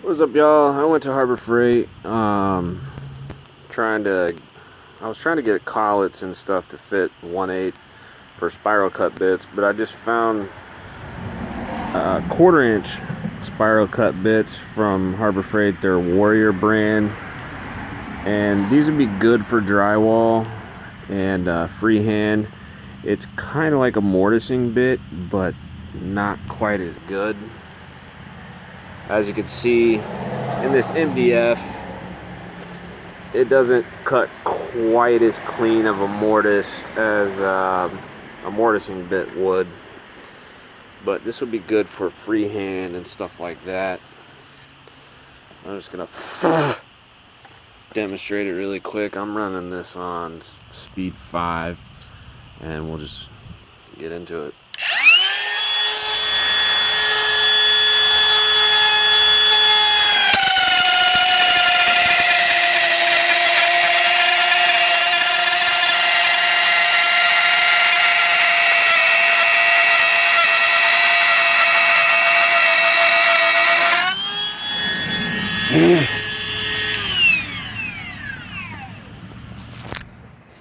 What's up, y'all? I went to Harbor Freight. I was trying to get collets and stuff to fit 1/8 for spiral cut bits, but I just found 1/4 inch spiral cut bits from Harbor Freight. They're Warrior brand, and these would be good for drywall and freehand. It's kind of like a mortising bit, but not quite as good. As you can see in this MDF, it doesn't cut quite as clean of a mortise as a mortising bit would, but this would be good for freehand and stuff like that. I'm just gonna demonstrate it really quick. I'm running this on speed 5, and we'll just get into it.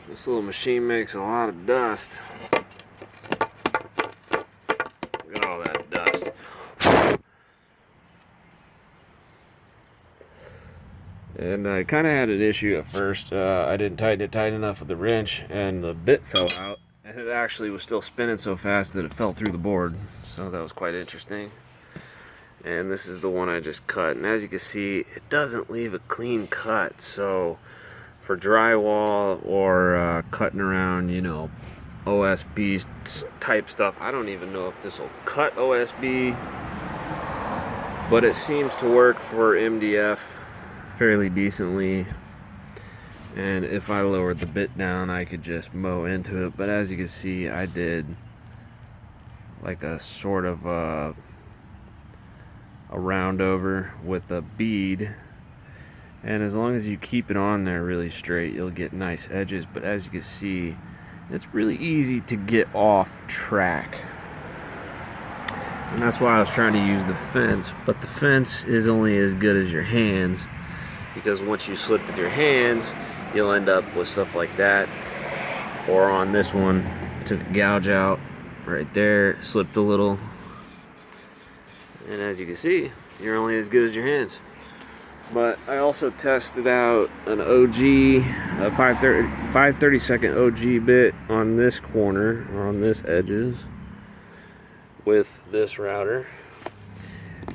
This little machine makes a lot of dust. Look at all that dust. And I kind of had an issue at first. I didn't tighten it tight enough with the wrench, and the bit fell out. And it actually was still spinning so fast that it fell through the board. So that was quite interesting. And this is the one I just cut, and as you can see, it doesn't leave a clean cut. So for drywall or cutting around, you know, OSB type stuff, I don't even know if this will cut OSB, but it seems to work for MDF fairly decently. And if I lowered the bit down, I could just mow into it. But as you can see, I did like a sort of a round over with a bead, and as long as you keep it on there really straight, you'll get nice edges. But as you can see, it's really easy to get off track, and that's why I was trying to use the fence. But the fence is only as good as your hands, because once you slip with your hands, you'll end up with stuff like that. Or on this one, I took a gouge out right there, slipped a little. And as you can see, you're only as good as your hands. But I also tested out an OG, a 5/32 OG bit on this corner, or on this edges, with this router.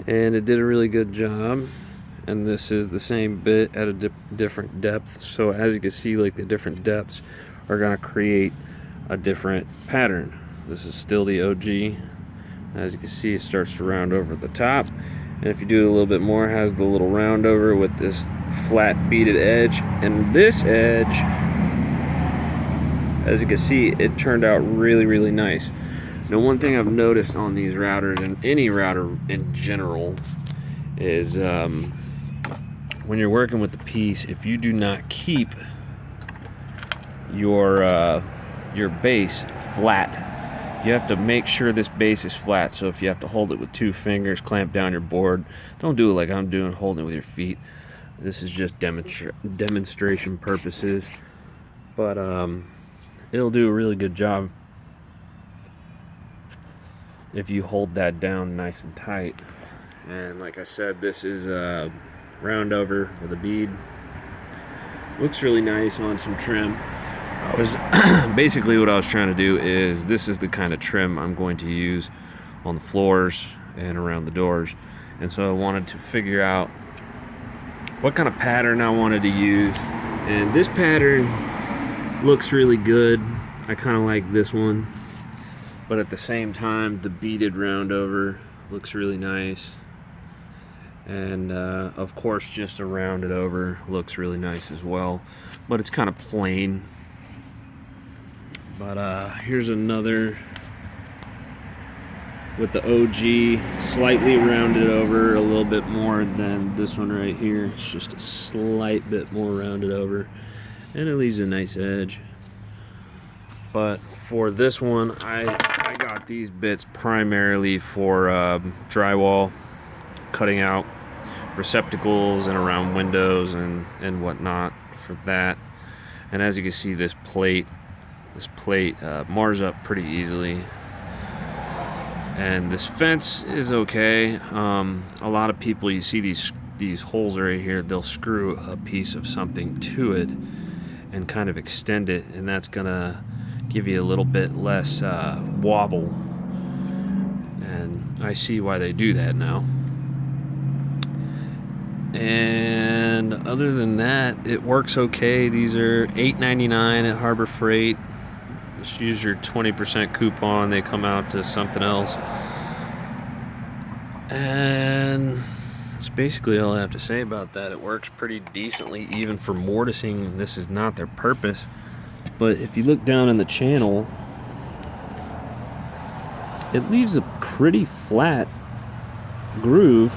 And it did a really good job. And this is the same bit at a different depth. So as you can see, like, the different depths are gonna create a different pattern. This is still the OG. As you can see, it starts to round over at the top, and if you do it a little bit more, it has the little round over with this flat beaded edge. And this edge, as you can see, it turned out really nice. Now, one thing I've noticed on these routers, and any router in general, is when you're working with the piece, if you do not keep your base flat, you have to make sure this base is flat. So if you have to hold it with 2 fingers, clamp down your board, don't do it like I'm doing, holding it with your feet. This is just demonstration purposes, but it'll do a really good job if you hold that down nice and tight. And like I said, this is a round over with a bead. Looks really nice on some trim. Basically what I was trying to do is, this is the kind of trim I'm going to use on the floors and around the doors. And so I wanted to figure out what kind of pattern I wanted to use. And this pattern looks really good. I kind of like this one. But at the same time, the beaded round over looks really nice. And of course, just a rounded over looks really nice as well. But it's kind of plain. But here's another with the OG, slightly rounded over a little bit more than this one right here. It's just a slight bit more rounded over, and it leaves a nice edge. But for this one, I got these bits primarily for drywall, cutting out receptacles and around windows and whatnot for that. And as you can see, this plate mars up pretty easily. And this fence is okay. A lot of people, you see these holes right here, they'll screw a piece of something to it and kind of extend it, and that's gonna give you a little bit less wobble. And I see why they do that now. And other than that, it works okay. These are $8.99 at Harbor Freight. Just use your 20% coupon, they come out to something else. And that's basically all I have to say about that. It works pretty decently, even for mortising. This is not their purpose. But if you look down in the channel, it leaves a pretty flat groove.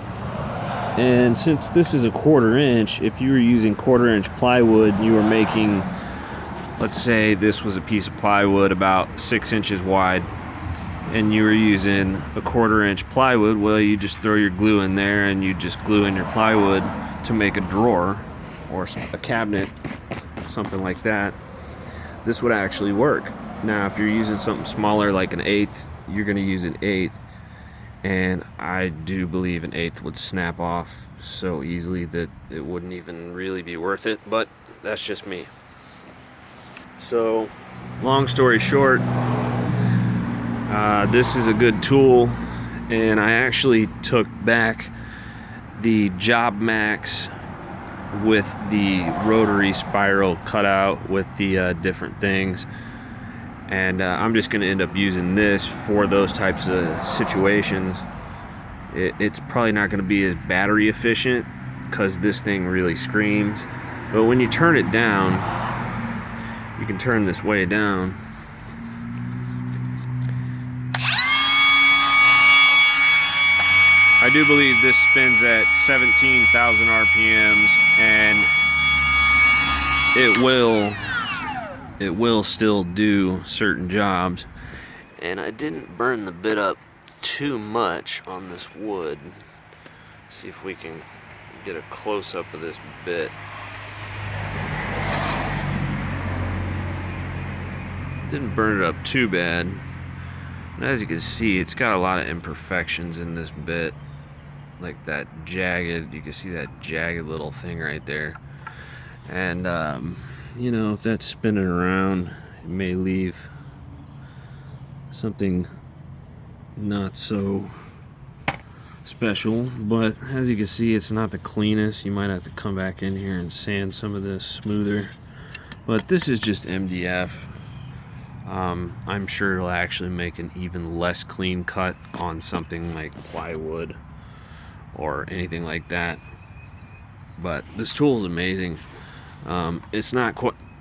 And since this is a 1/4 inch, if you were using 1/4 inch plywood, you were making, let's say this was a piece of plywood about 6 inches wide, and you were using a 1/4 inch plywood, well, you just throw your glue in there and you just glue in your plywood to make a drawer or a cabinet, something like that. This would actually work. Now, if you're using something smaller like an 1/8, you're going to use an 1/8, and I do believe an 1/8 would snap off so easily that it wouldn't even really be worth it, but that's just me. So, long story short, this is a good tool, and I actually took back the Job Max with the rotary spiral cutout with the different things, and I'm just going to end up using this for those types of situations. It's probably not going to be as battery efficient because this thing really screams, but when you turn it down, you can turn this way down. I do believe this spins at 17,000 RPMs, and it will still do certain jobs. And I didn't burn the bit up too much on this wood. See if we can get a close-up of this bit. Didn't burn it up too bad. And as you can see, it's got a lot of imperfections in this bit. Like that jagged, you can see that jagged little thing right there. And you know, if that's spinning around, it may leave something not so special. But as you can see, it's not the cleanest. You might have to come back in here and sand some of this smoother. But this is just MDF. I'm sure it'll actually make an even less clean cut on something like plywood or anything like that. But this tool is amazing. It's not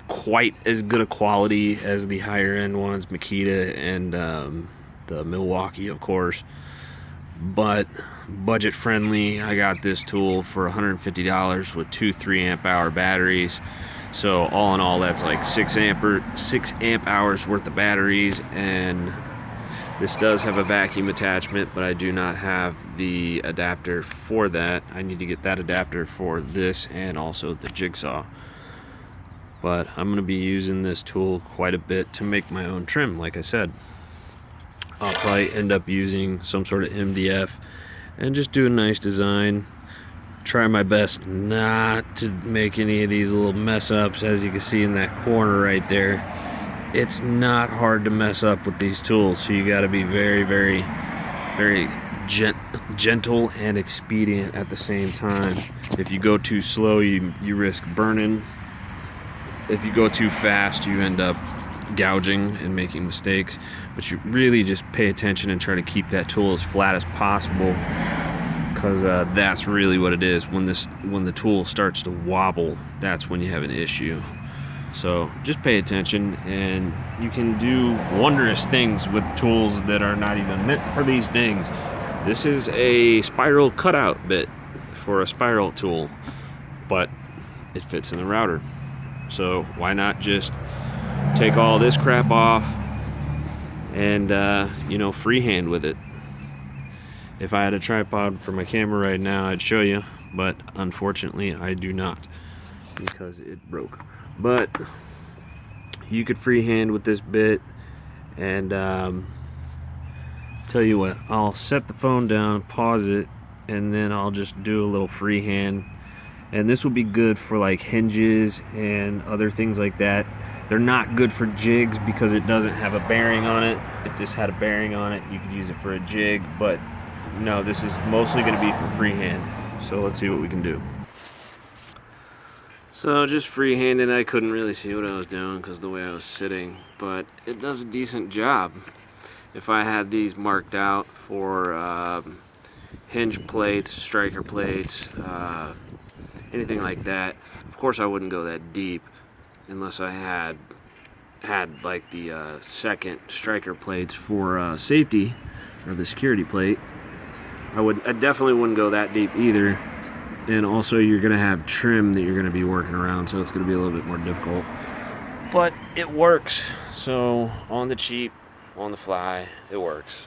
quite as good a quality as the higher end ones, Makita and the Milwaukee, of course, but budget friendly. I got this tool for $150 with 2 3-amp-hour batteries. So all in all, that's like 6 amp hours worth of batteries. And this does have a vacuum attachment, but I do not have the adapter for that. I need to get that adapter for this and also the jigsaw. But I'm going to be using this tool quite a bit to make my own trim, like I said. I'll probably end up using some sort of MDF and just do a nice design. Try my best not to make any of these little mess ups. As you can see in that corner right there, it's not hard to mess up with these tools, so you got to be very, very, very gentle and expedient at the same time. If you go too slow, you risk burning. If you go too fast, you end up gouging and making mistakes. But you really just pay attention and try to keep that tool as flat as possible, because that's really what it is. When the tool starts to wobble, that's when you have an issue. So just pay attention, and you can do wondrous things with tools that are not even meant for these things. This is a spiral cutout bit for a spiral tool, but it fits in the router. So why not just take all this crap off and you know, freehand with it. If I had a tripod for my camera right now, I'd show you, but unfortunately I do not because it broke. But you could freehand with this bit, and tell you what, I'll set the phone down, pause it, and then I'll just do a little freehand. And this will be good for like hinges and other things like that. They're not good for jigs because it doesn't have a bearing on it. If this had a bearing on it, you could use it for a jig, but no, this is mostly going to be for freehand. So let's see what we can do. So just freehanding, I couldn't really see what I was doing because of the way I was sitting, but it does a decent job. If I had these marked out for hinge plates, striker plates, anything like that, of course I wouldn't go that deep unless I had like the second striker plates for safety, or the security plate. I definitely wouldn't go that deep either. And also you're gonna have trim that you're gonna be working around, so it's gonna be a little bit more difficult. But it works. So on the cheap, on the fly, it works.